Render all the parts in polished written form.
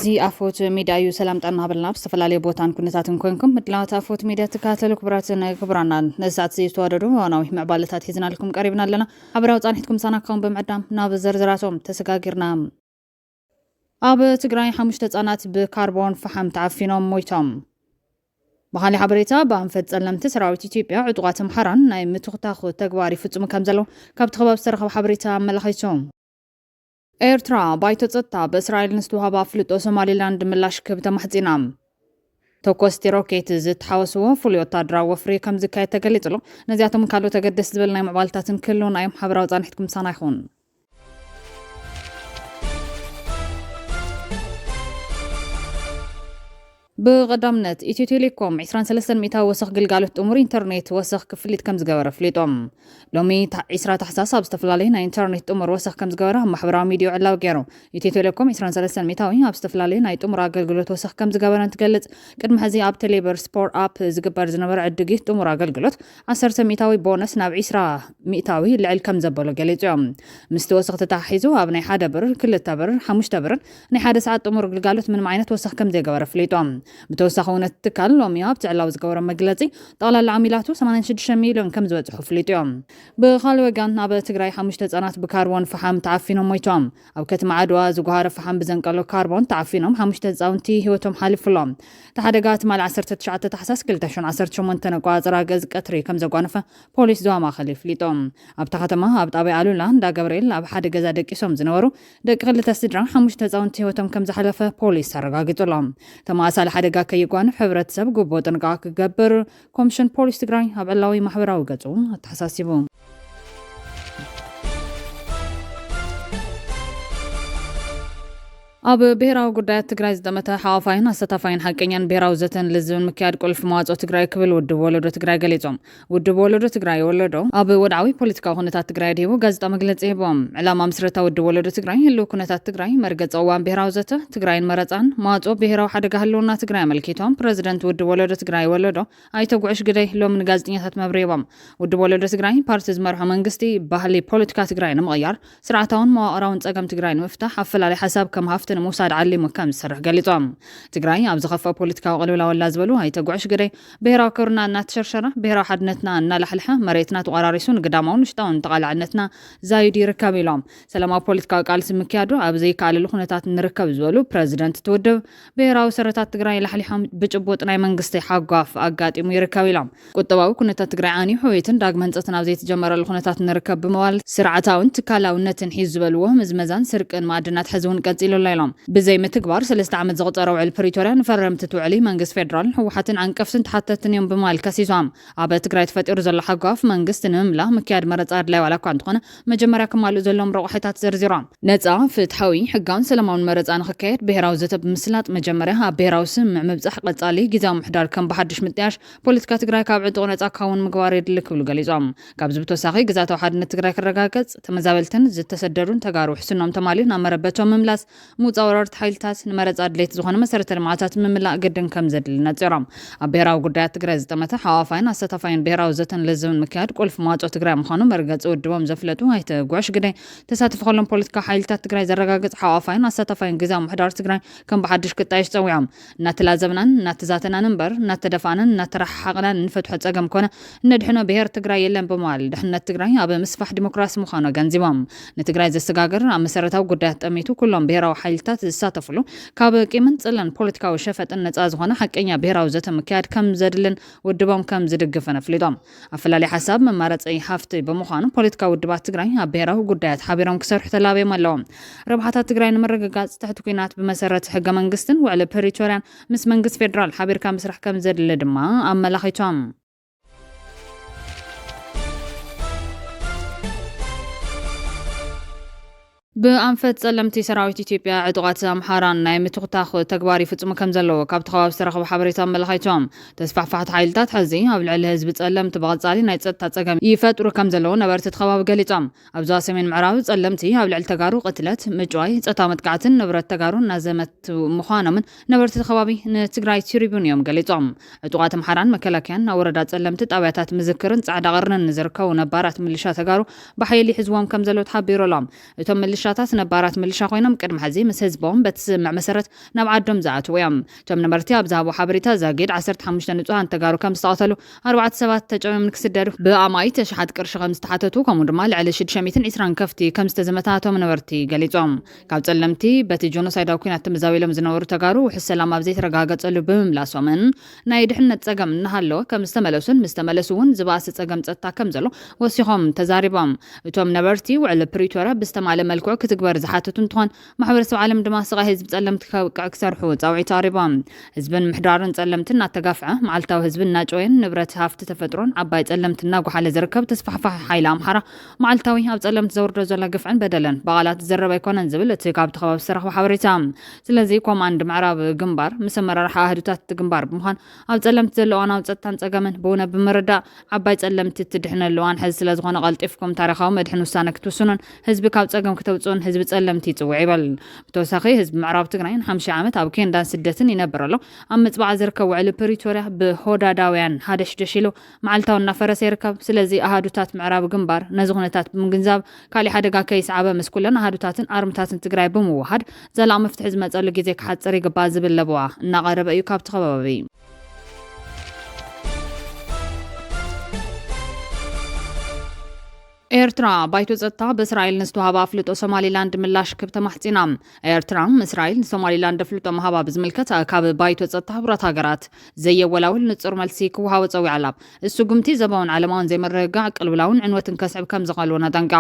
زي أفوت ميديا يسلم تنا بالنفس استفلالي بوتان كنتاتن كونكم مدلاوت أفوت ميديا تكاتلو كبراتنا كبرانا نسات زي توادرو وانا مع بالتات هزنا لكم قريبنا لنا عبراوت أنحتكم سناكم بمعدام ناب زرزراتهم تسقاقرنا أب تقراي حمشتت أنات بكربون فحم تعفينهم مويتهم بخالي حبريتا بانفت سلمت سراويت إثيوبيا عضوات محران ناي متوختاخو تقواري فتم كامزلو كابت خباب سرخب حبريتا ملخيتهم ኤርትራ ባይቶ ጸጥታ በእስራኤል ንስተውሃባ ፍልጦ ሶማሊላንድ ምላሽ ክብተ ማሕጺናም ተኮስቲ ሮኬት ዝተሓወስዎ ፍሉይ ወታደራዊ ወፍሪ ከም ዝካየድ ተገሊጹሎ ነዚያቶም ካልኦት ተገደስ ዝብል ናይ ምዕባልታትን ክህልውን ናይ ማሕበራዊ ጻንሒትኩም ሳና ይኹን بقدامنت إثيو تيليكوم 23 مئة وسخ قلقالوت أمور إنترنت وسخ كفليت كم زجورة فليتهم لومي 10 تحساس بستفلالين إنترنت أمور وسخ كم زجورة محبرة ميديو علاو جيرو إثيو تيليكوم 23 مئة وين بستفلالين أي أمور قلقالوت وسخ كم زجورة نتقلت قد محزي أب تليبر سبور أب زجبر زنبر عدقيت أمور قلقالوت 10 مئة بونس ناب 10 مئة لعل كم زبولة قليتهم مستوسخ تتحيزو أبني حدا بر كل تبر حمش تبر نحد ساعات أمور قلقالوت من معينة وسخ كم زجورة فليتهم بتوسخون التكال لوميا بتعلاو زقورة مجلتي طال العميلاتو 86 مليون كم زوج حفليتهم بخالو وجان نابا تجراي حمش تزانات بكربون فحم تعفينهم مويتهم أو كتم عدوا زجهار فحم بزنقلو كربون تعفينهم حمش تزاونتي هوتهم حالف لهم تحدقات مال 19 تحساس كل تشون 10 منتنا قازرا جز قطري كم زقانفة بوليس دوما خليف ليتهم أبتختما أبطابي علولا دا جبريل أب حد جزا دقيسهم زنورو دق غل تسدران حمش تزاونتي هوتهم كم زحلفة بوليس سرقاقيتو لهم تما أسال حدقا كيقوان حبرت سب قبوت نقاك قبر كومشن بوليس تقراي هبعلاوي محبراو قطو تحساسيبو أب بهراو قدات تقراي زدمتا حوافاين أستطافاين حقينيان بهراو زتن لزون مكياد قول في موازو تقراي كبل ودو ولدو تقراي قليتهم ودو ولدو تقراي ولدو أب ودعوي بوليتكا هونتات تقراي ديبو غازتا مقلت إيبوم علامة مصرتا ودو ولدو تقراي هلو كونتات تقراي مرقز أوان بهراو زتا تقراين مرتان موازو بهراو حدقا هلونا تقراي ملكيتهم بريزيدنت ودو ولدو تقراي ولدو أي توقعش قدي لو من غازتينيات مبريبوم ودو ولدو تقراي بارتيز مرحو منقستي باهلي بوليتكا تقراي نمغيار سرعتاون مواقراون تقام تقراي مفتح حفل على حساب كم هفت موساد علي مكان سرح قاليطام تقراي ابز خفا بوليتيكا وقلولا ولا زبلو هاي تقعش قري بهرا كورنا ناتشرشره بهرا حدنتنا نالحلحه مريتنا تقراريسون قدامون شتاون تقال عنتنا زايد يركب لهم سلام بوليتيكا قال سمكيادو ابزي قال لخنتات نركب زولو بريزيدنت تودب بهرا وسرتات تقراي لحلحم بجبوط ناي منغستي حقاف اقاطيم يركب لهم قطباو كنتات تقراي اني حويتن داغ منصتنا زي تجمر لخنتات نركب بموال سرعتاون تكالاونتن حيزبلو مزمزان سرقن معدنات حزون قصيلو لايلهم بزي متكبار 3 عام زغطروا على البريتوريا نفرمت توعلي منغس فيدرال حوحتن عنقفتن تحتتن يوم بمال كسيسام ابا تقراي تفطير زل حقاف منغست نملا مكياد مرصاد لا ولا كان تخونه مجمرا كمالو زلهم روحيتات زرزرام نصا فتحوي حقان سلامون مرصان خكيت بهراو زتب مسلات مجمرها بهراو سم مبصح قصالي غزاو محدار كم بحدش متياش بوليتيكا تقراي ካብ ዕጥቁ ነጻ ካውን ምግባር የድልክ ብሉ ገሊጾም ካብ ዝብተሳኺ ግዛታው ሓድነት ትግራይ ክረጋገጽ ተመዛበልትን ዝተሰደዱን ተጋሩ ሕስኖም ተማሊን ኣመረበቶም መምላስ ሙጻወረርት ሓይልታት ንመረጻ ድሌት ዝኾነ መሰረተ ልምዓታት ምምላእ ግድን ከም ዘድሊ ነጽሮም ኣብ ብሄራዊ ጉዳያት ትግራይ ዝተመተ ሓዋፋይን ኣስተታፋይን ብሄራዊ ዘተን ለዝብን ምክያድ ቁልፍ መዋጮ ትግራይ ምዃኑ መርገጽ ውድቦም ዘፍለጡ ኣይተ ጉዕሽ ግዳይ ተሳትፎ ከሎም ፖለቲካ ሓይልታት ትግራይ ዘረጋግጽ ሓዋፋይን ኣስተታፋይን ግዛው ምሕዳር ትግራይ ከም ብሓድሽ ቅጣይ ፀውዖም እናተላዘብናን እናተዛተናን እምበር እናተደፋናን እናተረሓቕናን ንፈትሖ ፀገም ኮነ ንድሕኖ ብሄር ትግራይ የለን በመዋል ድሕነት ትግራይ ኣብ ምስፋሕ ዲሞክራሲ ምዃኑ ገንዚቦም ንትግራይ ዘሰጋገር ኣብ መሰረታዊ ጉዳያት ጠሚቱ ኩሎም ብሄራዊ ሓይልታት ዝሳተፍሉ ካብ ቂምን ጽለን ፖለቲካዊ ሸፈጥን ነጻ ዝኾነ ሓቀኛ ብሄራዊ ዘተ ምክያድ ከም ዘድልን ውድቦም ከም ዝድግፈን ኣፍሊጦም ኣፈላሊ ሓሳብ መማረፂ ሃፍቲ ብምዃኑ ፖለቲካዊ ውድባት ትግራይ ኣብ ብሄራዊ ጉዳያት ሓቢሮም ክሰርሑ ተላብዮም ኣለዎም ረብሓታት ትግራይ ንምርግጋጽ ትሕቲ ኩናት ብመሰረት ሕገ መንግስትን ውዕሊ ፕሪቶርያን ምስ መንግስት ፌደራል ሓቢርካ ምስራሕ ከም ዘድሊ ድማ ኣመላኺቶም بأنفت سلمتي سراويت إثيوبيا عضوات أمحاران ناي متوختاخ تقباري فتم كم زلو كاب تخواب سرخب حبريتان ملخيتهم تسفح فحت حايلتات حزي أبل على هزب تسلمت بغطالي ناي تسطات تقام يفترو كم زلو نبرت تخواب قليتهم أبزاسي من معراو سلمتي أبل على تقارو قتلت مجواي تسطامت قاعتن نبرت تقارو نازمت مخانا من نبرت تخوابي نتقراي تيريبونيوم قليتهم عضوات أمحاران مكلاكيان أوردات سلمت تابعتات مذكرن سعد غرنا نزركو نبارات ملشا تقارو بحيلي حزوام كم زلو تحبيرو لهم تم ملشا ሚሊሻታት ነባራት ሚሊሻ ኮይኖም ቅድሚ ሕዚ ምስ ህዝቦም በትስምዕ መሰረት ናብ ዓዶም ዝኣትዉ እዮም እቶም ነበርቲ ኣብ ዝሃቦ ሓበሬታ ዛጊድ 15 ንጹሃን ተጋሩ ከም ዝተቐተሉ 4 ሰባት ተጨሚም ንክስደዱ ብኣማይ ተሽሓት ቅርሺ ከም ዝተሓተቱ ከምኡ ድማ ልዕሊ 620 ከፍቲ ከም ዝተዘመታቶም ነበርቲ ገሊጾም ካብ ጸለምቲ በቲ ጆኖሳይዳዊ ኩናት ተመዛቢሎም ዝነበሩ ተጋሩ ውሕስ ሰላም ኣብ ዘይተረጋገጸሉ ብምምላሶምን ናይ ድሕነት ጸገም እናሃለወ ከም ዝተመለሱን ምስ ተመለሱ እውን ዝባሰ ጸገም ጸጥታ ከም ዘሎ ወሲኾም ተዛሪቦም እቶም ነበርቲ ውዕል ፕሪቶሪያ ብዝተማለ መልክዑ ክትግበር ዝሓተቱ እንትኾን ማሕበረሰብ ዓለም ድማ ስቓይ ህዝቢ ጸለምቲ ከብቅዕ ክሰርሑ ጻውዒት ኣቕሪቦም ህዝብን ምሕዳርን ጸለምትን እናተጋፍዐ መዓልታዊ ህዝብን እናጮየን ንብረት ሃፍቲ ተፈጥሮን ዓባይ ጸለምቲ እናጓሓለ ዝርከብ ተስፋሕፋሕ ሓይሊ ኣምሓራ መዓልታዊ ኣብ ጸለምቲ ዘውርዶ ዘሎ ግፍዕን በደለን በቓላት ዝዘረበ ኣይኮነን ዝብል እቲ ካብቲ ከባቢ ዝተረኽበ ሓበሬታ ስለዚ ኮማንድ ምዕራብ ግንባር ምስ ኣመራርሓ ኣህዱታት ግንባር ብምዃን ኣብ ጸለምቲ ዘለዋ ናው ጸጥታን ጸገምን ብእውነ ብምርዳእ ዓባይ ጸለምቲ ትድሕነሉዋን ሕዚ ስለ ዝኾነ ቀልጢፍኩም ታሪኻዊ መድሕን ውሳነ ክትውስኑን ህዝቢ ካብ ጸገም ክተውፅኡን ህዝቢ ጸለምቲ ይጽውዕ ይበል ብተወሳኺ ህዝቢ ምዕራብ ትግራይ 50 ዓመት ኣብ ኬንዳን ስደትን ይነብር ኣሎ ኣብ ምጽባዕ ዝርከብ ውዕሊ ፕሪቶሪያ ብሆዳዳውያን ሓደሽደሽ ኢሉ መዓልታዊ እናፈረሰ ይርከብ ስለዚ ኣህዱታት ምዕራብ ግንባር ነዚ ኩነታት ብምግንዛብ ካሊእ ሓደጋ ከይስዓበ ምስ ኩለን ኣህዱታትን ኣርምታትን ትግራይ ብምውሃድ ዘላቕ መፍትሒ ዝመጸሉ ግዜ ክሓጽር ይግባእ ዝብል ለብዋ እናቐረበ እዩ ካብቲ ከባቢ ኤርትራ ባይቶ ጸጥታ በእስራኤል ንዝተዋሃበ ኣፍልጦ ሶማሊላንድ ምላሽ ክብ ተማሕጺና ኤርትራ እስራኤል ሶማሊላንድ ኣፍልጦ መሃባ ብዝምልከት ካብ ባይቶ ጸጥታ ሕብረት ሃገራት ዘየወላውል ንጹር መልሲ ክወሃቦ ጸዊዕ ኣላ እሱ ጉምቲ ዘባውን ዓለማውን ዘይምርግጋዕ ቅልውላውን ዕንወትን ከስዕብ ከም ዝቐልዎ ነጠንቃ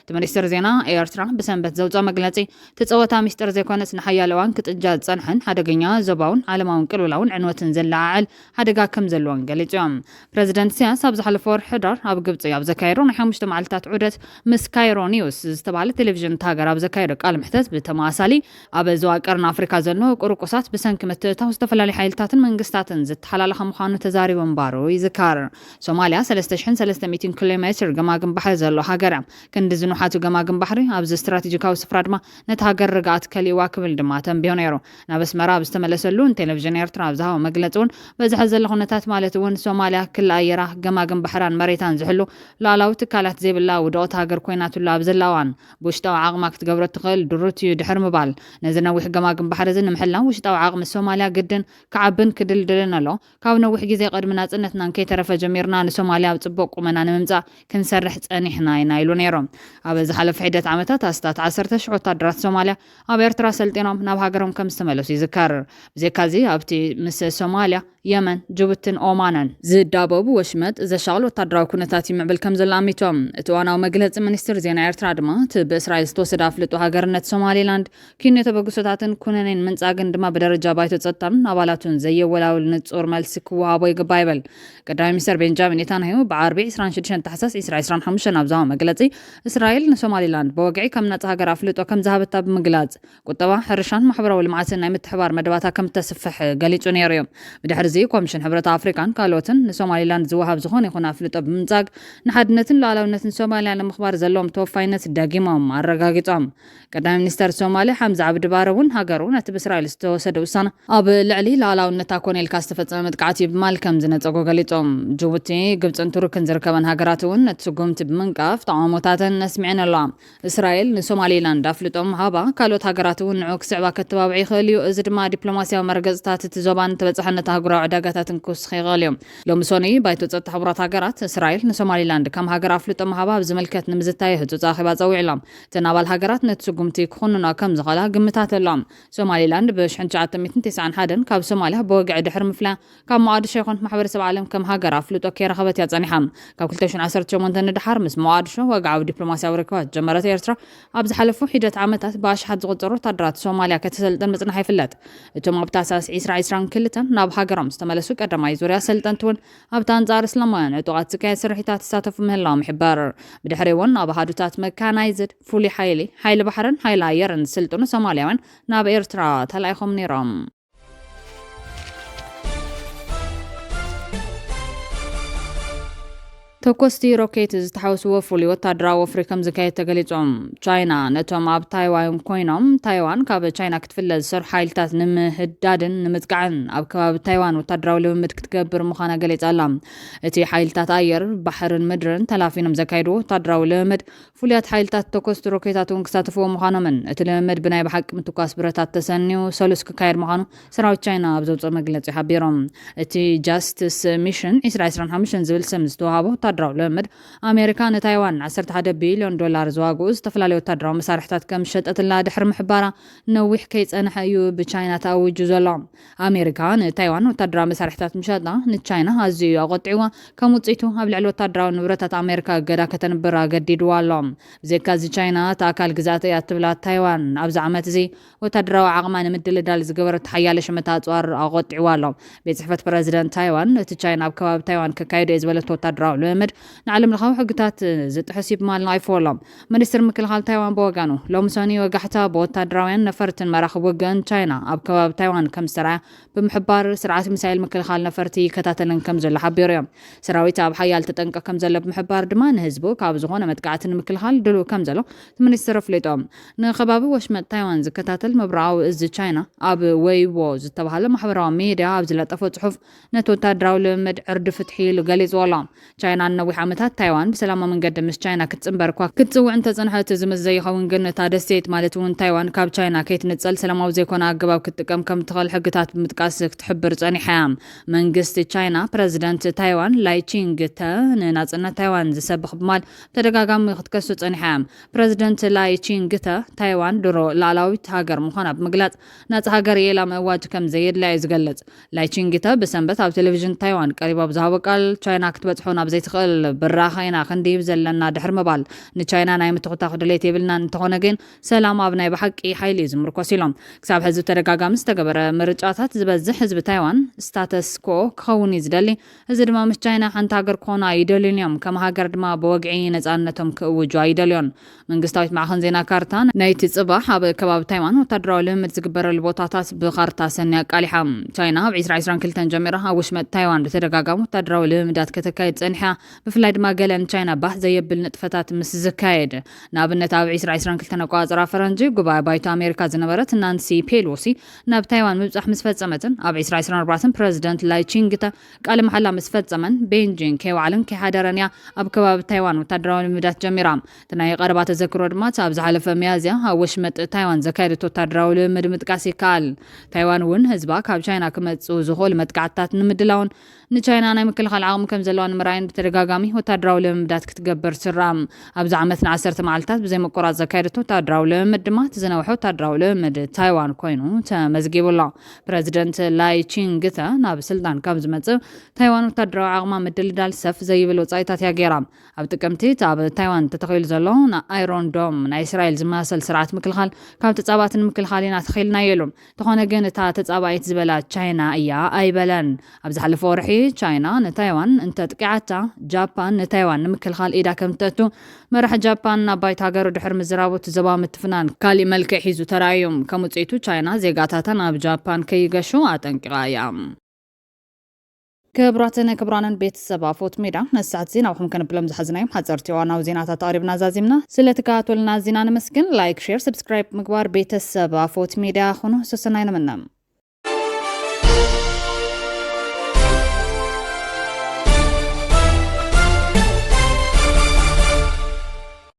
እቲ ሚኒስትር ዜና ኤርትራ ብሰንበት ዘውፅኦ መግለጺ ተጸወታ ሚስጥር ዘይኮነስ ንሓያል እዋን ክጥጃ ዝጸንሐን ሓደገኛ ዘባውን ዓለማውን ቅልውላውን ዕንወትን ዘላዓዕል ሓደጋ ከም ዘለዎን ገሊጾም ፕረዚደንት ኢሳያስ ኣብ ዝሓለፈ ወርሒ ሕዳር ኣብ ግብፂ ኣብ ዘካየዶ ናይ 5 መዓልታት ዑደት ምስ ካይሮ ኒውስ ዝተባለ ቴሌቪዥን ሃገር ኣብ ዘካየዶ ቃል ምሕተት ብተመሳሳሊ ኣብ ዞባ ቀርኒ ኣፍሪካ ዘሎ ቁርቁሳት ብሰንኪ ምትእታው ዝተፈላለዩ ሓይልታትን መንግስታትን ዝተሓላለኸ ምዃኑ ተዛሪቡ እምባሩ ይዝካር ሶማልያ 3300 ኪሎ ሜትር ገማግም ባሕሪ ዘሎ ሃገር ክንዲ ዝንሓቱ ገማግም ባሕሪ ኣብዚ ስትራቴጂካዊ ስፍራ ድማ ነቲ ሃገር ርግኣት ከሊእዋ ክብል ድማ ተንቢዮ ነይሩ ናብ ኣስመራ ብዝተመለሰሉ ቴሌቪዥን ኤርትራ ኣብ ዝሃቦ መግለፂ እውን በዚ ሕዚ ዘሎ ኩነታት ማለት እውን ሶማልያ ክለኣየራ ገማግም ባሕራን መሬታን ዝሕሉ ላዕላዊ ትካላት ዘይብላ ውድቕቲ ሃገር ኮይናትሉ ኣብ ዘላዋን ብውሽጣዊ ዓቕማ ክትገብሮ ትኽእል ድሩት እዩ ድሕር ምባል ነዚ ነዊሕ ገማግም ባሕሪ እዚ ንምሕላው ውሽጣዊ ዓቕሚ ሶማልያ ግድን ክዓብን ክድልድልን ኣሎ ካብ ነዊሕ ግዜ ቅድሚ ናጽነትናን ከይተረፈ ጀሚርና ንሶማልያ ኣብ ጽቡቕ ቁመና ንምምጻእ ክንሰርሕ ጸኒሕና ኢና ኢሉ ነይሮም ኣብ ዝሓለፈ ሒደት ዓመታት ኣስታት 10,000 ወታደራት ሶማልያ ኣብ ኤርትራ ሰልጢኖም ናብ ሃገሮም ከም ዝተመለሱ ይዝከር ብዘካዚ ኣብቲ ምስ ሶማልያ የመን ጅቡትን ኦማንን ዝዳበቡ ወሽመጥ ዘሻغل ወታደራዊ ኩነታት ይምዕብል ከም ዘሎ ኣሚቶም እቲ ዋናው መግለጺ ሚኒስትር ዜና ኤርትራ ድማ እቲ ብእስራኤል ዝተወሰደ ኣፍልጦ ሃገርነት ሶማሊላንድ ኪነተ በግሶታትን ኩነኔን ምንጻግን ድማ በደረጃ ባይቶ ጸጥታን ኣባላቱን ዘየወላውል ንጹር መልሲ ክወሃቦ ይግባእ ይበል ቀዳማይ ሚኒስትር ቤንጃሚን ኔታንያሁ ብዓርቢ 26 ታሕሳስ 2025 ኣብ ዝሃቦ መግለጺ እስራኤል ንሶማሊላንድ በወግዒ ከም ነጻ ሃገር ኣፍልጦ ከም ዝሃበታ ብምግላጽ ቁጠባ ሕርሻን ማሕበራዊ ልምዓትን ናይ ምትሕባር መደባታ ከም ተስፍሕ ገሊጹ ነይሩ እዮም ብድሕሪ እዚ ኮሚሽን ሕብረት ኣፍሪካን ካልኦትን ንሶማሊላንድ ዝወሃብ ዝኾነ ይኹን ኣፍልጦ ብምንጻግ ንሓድነትን ሉዓላውነትን ሶማልያ ንምኽባር ዘለዎም ተወፋይነት ዳጊሞም ኣረጋጊጾም ቀዳማይ ሚኒስትር ሶማልያ ሓምዛ ዓብዲ ባረ እውን ሃገሩ ነቲ ብእስራኤል ዝተወሰደ ውሳነ ኣብ ልዕሊ ሉዓላውነታ ኮነ ኢልካ ዝተፈጸመ መጥቃዕቲ ብማል ከም ዝነጸጎ ገሊጾም ጅቡቲ ግብፅን ቱርክን ዝርከበን ሃገራት እውን ነቲ ስጉምቲ ብምንቃፍ ተቃውሞታትን ነስሚዕን ኣለዋ እስራኤል ንሶማሊላንድ ኣፍልጦ ምሃባ ካልኦት ሃገራት እውን ንዑ ክስዕባ ከተባብዕ ይኽእል እዩ እዚ ድማ ዲፕሎማስያዊ መርገጽታት እቲ ዞባን ተበጻሕነት ሃገራዊ ዕዳጋታትን ክውስኽ ይኽእል እዮም ሎሚ ሶኒ ባይቶ ጸጥታ ሕቡራት ሃገራት እስራኤል ንሶማሊላንድ ከም ሃገር ኣፍልጦ ምሃባ ብዝምልከት ንምዝታይ ህፁፅ ኣኼባ ጸዊዕሎም እተን ኣባል ሃገራት ነቲ ስጉምቲ ክኹንኖ ከም ዝኽእላ ግምታት ኣሎም ሶማሊላንድ ብ1991 ካብ ሶማልያ ብወግዒ ድሕሪ ምፍላያ ካብ ሞቃዲሾ ይኹን ማሕበረሰብ ዓለም ከም ሃገር ኣፍልጦ ከይረኸበት እያ ጸኒሓ ካብ 2018 ንድሓር ምስ ሞቃዲሾ ወግዓዊ ዲፕሎማስያዊ ርክባት ጀመረት ኤርትራ ኣብ ዝሓለፉ ሒደት ዓመታት ብኣሽሓት ዝቑጸሩ ወታደራት ሶማልያ ከተሰልጥን ምጽናሕ ይፍለጥ እቶም ኣብ ታህሳስ 2022 ናብ ሃገሮም ዝተመለሱ ቀዳማይ ዙርያ ሰልጠንቲ እውን ኣብታ አንጻር እስላማውያን ዕጡቓት ዝካየድ ስርሒታት ተሳተፉ ምህላዎም ይሕበር ብድሕሪ እውን ኣብ ኣሃዱታት መካናይዝድ ፍሉይ ሓይሊ ባሕርን ሓይሊ ኣየርን ዝስልጥኑ ሶማልያውያን ናብ ኤርትራ ተላኢኾም ነይሮም ተኮስቲ ሮኬት ዝተሓወስዎ ፍሉይ ወታደራዊ ወፍሪ ከም ዝካየድ ተገሊጾም ቻይና ነቶም ኣብ ታይዋን ኮይኖም ታይዋን ካብ ቻይና ክትፍለ ዝሰርሑ ሓይልታት ንምህዳድን ንምጥቃዕን ኣብ ከባቢ ታይዋን ወታደራዊ ልምምድ ክትገብር ምዃና ገሊጻ ኣላ። እቲ ሓይልታት ኣየር ባሕርን ምድርን ተላፊኖም ዘካይድዎ ወታደራዊ ልምምድ ፍሉያት ሓይልታት ተኮስቲ ሮኬታት እውን ክሳተፍዎ ምዃኖምን እቲ ልምምድ ብናይ ብሓቂ ምትኳስ ብረታት ተሰኒዩ ሰሉስ ክካየድ ምዃኑ ሰራዊት ቻይና ኣብ ዘውፅአ መግለፂ ሓቢሮም። እቲ ጃስቲስ ሚሽን 2025 ዝብል ስም ዝተዋሃቦ ወታደራዊ ልምምድ ኣሜሪካ ንታይዋን $11 ቢልዮን ዝዋግኡ ዝተፈላለዩ ወታደራዊ መሳርሕታት ከም ሸጠትላ ድሕሪ ምሕባራ ነዊሕ ከይጸንሐ እዩ ብቻይና ተኣውጁ ዘሎ። ኣሜሪካ ንታይዋን ወታደራዊ መሳርሕታት ምሸጣ ንቻይና ኣዝዩ ኣቆጢዕዋ ከም ውጽኢቱ ኣብ ልዕሊ ወታደራዊ ንብረታት ኣሜሪካ ገዳ ከተንብር ኣገዲድዋ ኣሎ። ብዘይካ እዚ ቻይና ተኣካል ግዛት እያ ትብላ ታይዋን ኣብዚ ዓመት እዚ ወታደራዊ ዓቕማ ንምድልዳል ዝገበረት ሓያለ ሸመታ ኣጽዋር ኣቆጢዕዋ ኣሎ። ቤት ጽሕፈት ፕረዚደንት ታይዋን እቲ ቻይና ኣብ ከባቢ ታይዋን ከካይዱ እየ ዝበለቶ ወታደራዊ ልምምድ ንዓለም ለኻዊ ሕግታት ዝጥሕስ ይብማል ኣይፈሎም። ሚኒስትር ምክልኻል ታይዋን ብወጋኑ ሎሚ ሰኒ ወጋሕታ ብወታደራውያን ነፈርትን መራኽቢ ወገን ቻይና ኣብ ከባቢ ታይዋን ከም ዝተረኣየ ብምሕባር ስርዓት ሚሳይል ምክልኻል ነፈርቲ ይከታተልን ከም ዘሎ ሓቢሩ እዮም። ሰራዊት ኣብ ሓያል ተጠንቀቕ ከም ዘሎ ብምሕባር ድማ ንህዝቡ ካብ ዝኾነ መጥቃዕቲ ንምክልኻል ድሉው ከም ዘሎ ሚኒስትር ኣፍሊጦም። ንከባቢ ወሽመጥ ታይዋን ዝከታተል መብራዊ እዚ ቻይና ኣብ ዌይቦ ዝተባሃለ ማሕበራዊ ሚድያ ኣብ ዝለጠፈ ጽሑፍ ነቲ ወታደራዊ ልምምድ ዕርዲ ፍትሒ ኢሉ ገሊጹ ኣሎ። ቻይና ነዊሕ ዓመታት ታይዋን ብሰላማዊ መንገዲ ምስ ቻይና ክትጽንበር እኳ ክትጽውዕ እንተጸንሐት ዝምስ ዘይኸውን ግን እታ ደሴት ማለት እውን ታይዋን ካብ ቻይና ከይትንጸል ሰላማዊ ዘይኮነ ኣገባብ ክትጥቀም ከም ትኽእል ሕግታት ብምጥቃስ ክትሕብር ጸኒሓ እያ። መንግስቲ ቻይና ፕረዚደንት ታይዋን ላይ ቺንግ-ተ ንናጽነት ታይዋን ዝሰብኽ ብማል ተደጋጋሚ ክትከሱ ጸኒሓ እያ። ፕረዚደንት ላይ ቺንግ-ተ ታይዋን ድሮ ላዕላዊት ሃገር ምዃና ብምግላጽ ናጽ ሃገር የላ ምእዋጅ ከም ዘየድላ እዩ ዝገልጽ። ላይ ቺንግ-ተ ብሰንበት ኣብ ቴሌቪዥን ታይዋን ቀሪባ ብዝሃቦ ቃል ቻይና ክትበጽሖ ናብ ዘይትኽእል ብራኸ ኢና ክንዲብ ዘለና ድሕሪ ምባል ንቻይና ናይ ምትኽታኽ ድሌት የብልና እንተኾነ ግን ሰላም ኣብ ናይ ብሓቂ ሓይሊ ዝምርኮስ ኢሎም። ክሳብ ሕዚ ተደጋጋሚ ዝተገበረ ምርጫታት ዝበዝሕ ህዝቢ ታይዋን ስታተስ ኮ ክኸውን እዩ ዝደሊ። እዚ ድማ ምስ ቻይና ሓንቲ ሃገር ክኾኑ ኣይደልዩን እዮም። ከም ሃገር ድማ ብወግዒ ነፃነቶም ክእውጁ ኣይደልዮን። መንግስታዊት ማዕኸን ዜና ካርታ ናይቲ ጽባሕ ኣብ ከባቢ ታይዋን ወታደራዊ ልምምድ ዝግበረሉ ቦታታት ብካርታ ሰኒ ኣቃሊሓ። ቻይና ኣብ 2022 ጀሚራ ኣብ ውሽመጥ ታይዋን ብተደጋጋሚ ወታደራዊ ልምምዳት ከተካይድ ጸኒሓ። ብፍላይ ድማ ገለ ንቻይና ባህ ዘየብል ንጥፈታት ምስ ዝካየድ ንኣብነት ኣብ 2022 ኣቆጻጽራ ፈረንጂ ጉባኤ ባይቶ ኣሜሪካ ዝነበረት ናንሲ ፔሎሲ ናብ ታይዋን ምብጻሕ ምስ ፈጸመትን ኣብ 2024 ፕረዚደንት ላይ ቺንግ-ተ ቃለ መሓላ ምስ ፈጸመን ቤጂንግ ከይዋዕልን ከይሓደረን እያ ኣብ ከባቢ ታይዋን ወታደራዊ ልምምዳት ጀሚራ። እቲ ናይ ቀረባ ተዘክሮ ድማ ኣብ ዝሓለፈ መያዝያ ኣብ ወሽመጥ ታይዋን ዘካየደት ወታደራዊ ልምምድ ምጥቃስ ይከኣል። ታይዋን እውን ህዝባ ካብ ቻይና ክመጽኡ ዝኽእሉ መጥቃዕትታት ንምድላውን ንቻይና ናይ ምክልኻል ዓቕሚ ከም ዘለዋ ንምርኣይን ብተደጋጋሚ ወታደራዊ ልምምዳት ክትገብር ትስራዕ። ኣብዚ ዓመት ን10 መዓልትታት ብዘይ ምቁራጽ ዘካየደት ወታደራዊ ልምምድ ድማ ዝነውሐ ወታደራዊ ልምምድ ታይዋን ኮይኑ ተመዝጊቡላ። ፕረዚደንት ላይ ቺንግ-ተ ናብ ስልጣን ካብ ዝመጽእ ታይዋን ወታደራዊ ዓቕማ ምድልዳል ሰፍ ዘይብል ወጻኢታት እያ ገይራ። ኣብ ጥቅምቲ ኣብ ታይዋን ተተኺሉ ዘሎ ኣይሮን ዶም ናይ እስራኤል ዝመሳሰል ስርዓት ምክልኻል ካብ ተጻባትን ምክልኻል ኢና ተኺልና የሉ። ተኾነ ግን እታ ተጻባኢት ዝበላ ቻይና እያ ኣይበለን። ኣብ ዝሓለፈ ወርሒ ቻይና ንታይዋን እንተጥቂዓታ ጃፓን ንታይዋን ንምክልኻል ኢዳ ከም ተእቱ መራሒ ጃፓን ናብ ባይታ ሃገሩ ድሕሪ ምዝራቦት ዞባ ምትፍናን ካሊእ መልክዕ ሒዙ ተራእዮም። ከም ውጽኢቱ ቻይና ዜጋታታ ናብ ጃፓን ከይገሹ ኣጠንቂቓ እያ። ክቡራንን ቤተሰብ ኣፎት ሜዳ ነሳዓት ዜና ኣብኹም ከነብሎም ዝሓዝናዮም ሓፀርቲ ዋናው ዜናታት ኣቅሪብና ዛዚምና ስለተከታተሉና ዜና ንመስግን ላይክ ሼር ሰብስክራይብ ምግባር ቤተሰብ ኣፎት ሜዳ ኹኑ ሰሰናይ ነመናም